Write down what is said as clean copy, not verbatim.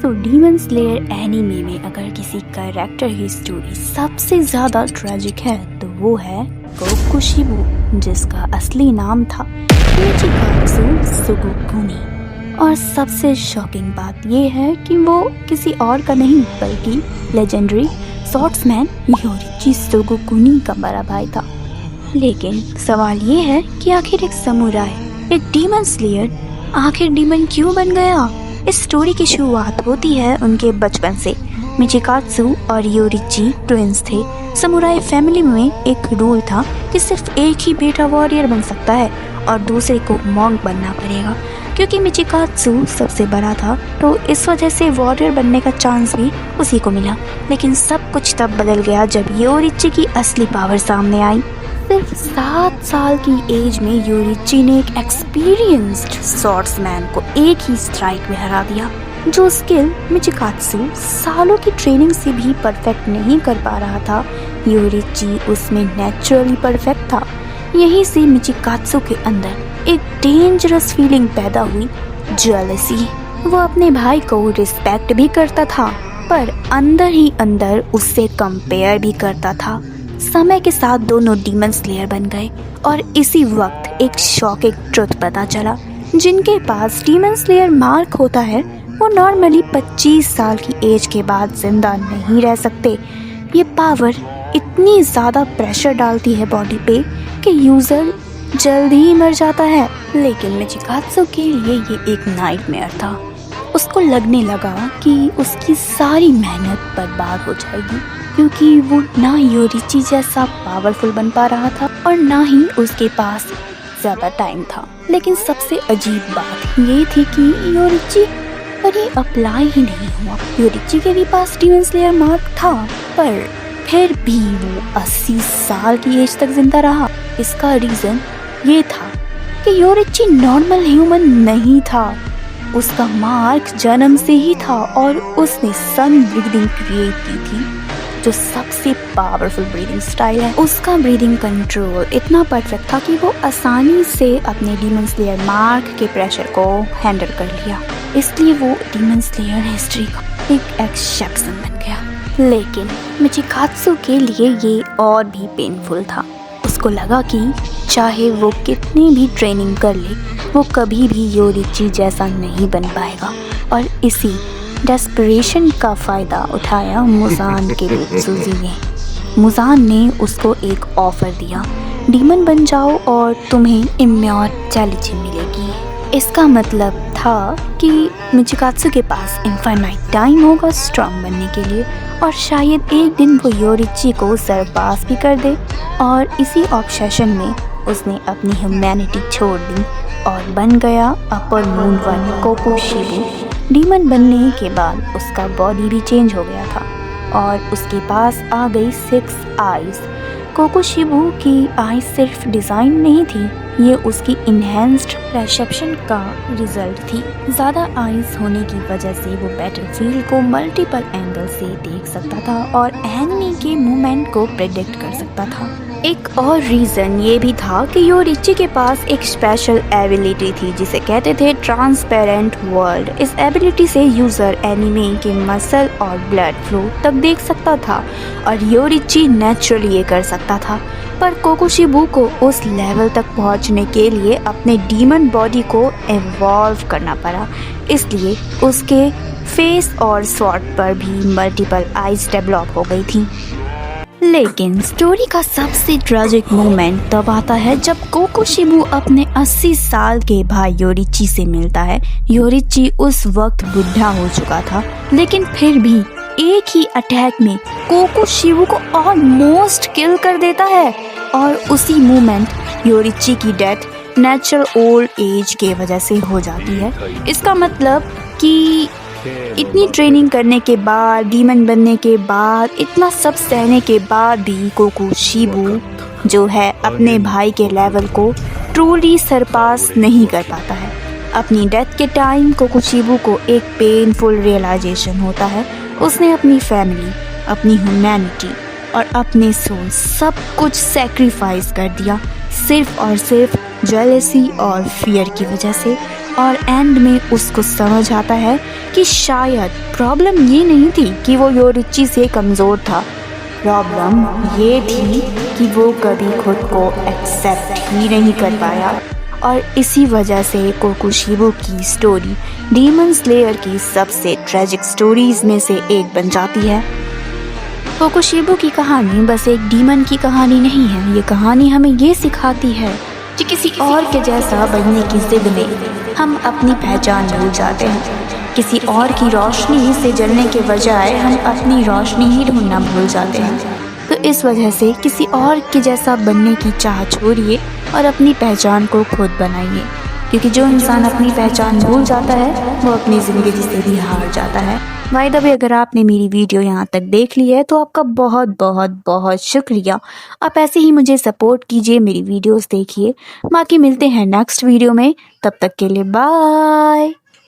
Demon slayer anime में अगर किसी कैरेक्टर की स्टोरी सबसे ज़्यादा ट्रेजिक है तो वो है कोकुशिबू, जिसका असली नाम था मिचिकात्सु सुगुकुनी। और सबसे शॉकिंग बात ये है कि वो किसी और का नहीं बल्कि लेजेंडरी स्वॉर्ड्समैन योरिची सुगुकुनी का बड़ा भाई था। लेकिन सवाल ये है कि आखिर एक समुराई, एक डीमन स्लेयर आखिर डीमन क्यों बन गया? इस स्टोरी की शुरुआत होती है उनके बचपन से। मिचिकात्सु और योरिची ट्विंस थे। समुराई फैमिली में एक रूल था कि सिर्फ एक ही बेटा वॉरियर बन सकता है और दूसरे को मॉन्क बनना पड़ेगा। क्योंकि मिचिकात्सु सबसे बड़ा था तो इस वजह से वॉरियर बनने का चांस भी उसी को मिला। लेकिन सब कुछ तब बदल गया जब योरिची की असली पावर सामने आई। सिर्फ 7 साल की एज में योरिची ने एक एक्सपीरियंस्ड स्वॉर्ड्समैन को एक ही स्ट्राइक में हरा दिया। जो स्किल मिचिकात्सु सालों की ट्रेनिंग से भी परफेक्ट नहीं कर पा रहा था, योरिची उसमें नेचुरली परफेक्ट था। यहीं से मिचिकात्सु के अंदर एक डेंजरस फीलिंग पैदा हुई, जेलसी। वो अपने भाई को रिस्पेक्ट भी करता था पर अंदर ही अंदर उससे कंपेयर भी करता था। समय के साथ दोनों डीमन स्लेयर बन गए और इसी वक्त एक शॉकिंग ट्रुथ पता चला। जिनके पास डीमन स्लेयर मार्क होता है वो नॉर्मली 25 साल की एज के बाद जिंदा नहीं रह सकते। ये पावर इतनी ज़्यादा प्रेशर डालती है बॉडी पे कि यूज़र जल्दी ही मर जाता है। लेकिन मिचिकात्सु के लिए ये एक नाइटमेयर था। उसको लगने लगा कि उसकी सारी मेहनत बर्बाद हो जाएगी क्योंकि वो ना योरिची जैसा पावरफुल बन पा रहा था और ना ही उसके पास ज़्यादा टाइम था। लेकिन सबसे अजीब बात ये थी कि योरिची पर ये अप्लाई ही नहीं हुआ। योरिची के भी पास डीमन स्लेयर मार्क था पर फिर भी वो 80 साल की एज तक जिंदा रहा। इसका रीज़न ये था कि योरिची नॉर्मल ह्यूमन नहीं था। उसका मार्क जन्म से ही था और उसने सन ब्रीदिंग क्रिएट की थी जो सबसे पावरफुल ब्रीदिंग स्टाइल है। उसका ब्रीदिंग कंट्रोल इतना परफेक्ट था कि वो आसानी से अपने डीमन स्लेयर मार्क के प्रेशर को हैंडल कर लिया। इसलिए वो डीमन स्लेयर हिस्ट्री का एक एक्सेप्शन बन गया। लेकिन मिचिकात्सु के लिए ये और भी पेनफुल था। उसको लगा कि चाहे वो कितनी भी ट्रेनिंग कर ले वो कभी भी योरिची जैसा नहीं बन पाएगा। और इसी डेस्परेशन का फ़ायदा उठाया मुजान के सुजी ने। मुजान ने उसको एक ऑफ़र दिया, डीमन बन जाओ और तुम्हें इम्मॉर्टैलिटी मिलेगी। इसका मतलब था कि मिचिकात्सु के पास इनफाइनाइट टाइम होगा स्ट्रांग बनने के लिए और शायद एक दिन वो योरिची को सरपास भी कर दे। और इसी ऑब्सेशन में उसने अपनी ह्यूमैनिटी छोड़ दी और बन गया अपर मून वन कोकुशिबू। डीमन बनने के बाद उसका बॉडी भी चेंज हो गया था और उसके पास आ गई 6 आइज़। कोकुशिबू की आइज़ सिर्फ डिज़ाइन नहीं थी, ये उसकी इन्हेंस्ड परसेप्शन का रिजल्ट थी। ज़्यादा आइज़ होने की वजह से वो बैटलफील्ड को मल्टीपल एंगल से देख सकता था और एनिमी के मूवमेंट को प्रेडिक्ट कर सकता था। एक और रीज़न ये भी था कि योरिची के पास एक स्पेशल एबिलिटी थी जिसे कहते थे ट्रांसपेरेंट वर्ल्ड। इस एबिलिटी से यूज़र एनिमे के मसल और ब्लड फ्लो तक देख सकता था और योरिची नेचुरली ये कर सकता था। पर कोकुशिबू को उस लेवल तक पहुंचने के लिए अपने डीमन बॉडी को इवॉल्व करना पड़ा, इसलिए उसके फेस और स्वॉर्ड पर भी मल्टीपल आइज़ डेवलप हो गई थी। लेकिन स्टोरी का सबसे ट्रेजिक मोमेंट तब आता है जब कोकुशिबू अपने 80 साल के भाई योरिची से मिलता है। योरिची उस वक्त बुढ़ा हो चुका था लेकिन फिर भी एक ही अटैक में कोकुशिबू को ऑलमोस्ट किल कर देता है और उसी मोमेंट योरिची की डेथ नेचुरल ओल्ड एज के वजह से हो जाती है। इसका मतलब कि इतनी ट्रेनिंग करने के बाद, डीमन बनने के बाद, इतना सब सहने के बाद भी कोकुशिबू जो है अपने भाई के लेवल को ट्रूली सरपास नहीं कर पाता है। अपनी डेथ के टाइम कोकुशिबू को एक पेनफुल रियलाइजेशन होता है। उसने अपनी फैमिली, अपनी ह्यूमैनिटी और अपने सोल सब कुछ सेक्रीफाइस कर दिया सिर्फ और सिर्फ जेलसी और फियर की वजह से। और एंड में उसको समझ आता है कि शायद प्रॉब्लम ये नहीं थी कि वो योरिची से कमज़ोर था, प्रॉब्लम ये थी कि वो कभी खुद को एक्सेप्ट ही नहीं कर पाया। और इसी वजह से कोकुशिबो की स्टोरी डीमन स्लेयर की सबसे ट्रेजिक स्टोरीज में से एक बन जाती है। कोकुशिबो की कहानी बस एक डीमन की कहानी नहीं है, ये कहानी हमें ये सिखाती है कि किसी और के जैसा बनने की जिद में हम अपनी पहचान भूल जाते हैं। किसी और की रोशनी से जलने के बजाय हम अपनी रोशनी ही ढूंढना भूल जाते हैं। तो इस वजह से किसी और के जैसा बनने की चाह छोड़िए और अपनी पहचान को खुद बनाइए, क्योंकि जो इंसान अपनी पहचान भूल जाता है वो अपनी ज़िंदगी से भी हार जाता है। बाय द वे, अगर आपने मेरी वीडियो यहाँ तक देख ली है तो आपका बहुत बहुत बहुत शुक्रिया। आप ऐसे ही मुझे सपोर्ट कीजिए, मेरी वीडियोस देखिए। बाकी मिलते हैं नेक्स्ट वीडियो में, तब तक के लिए बाय।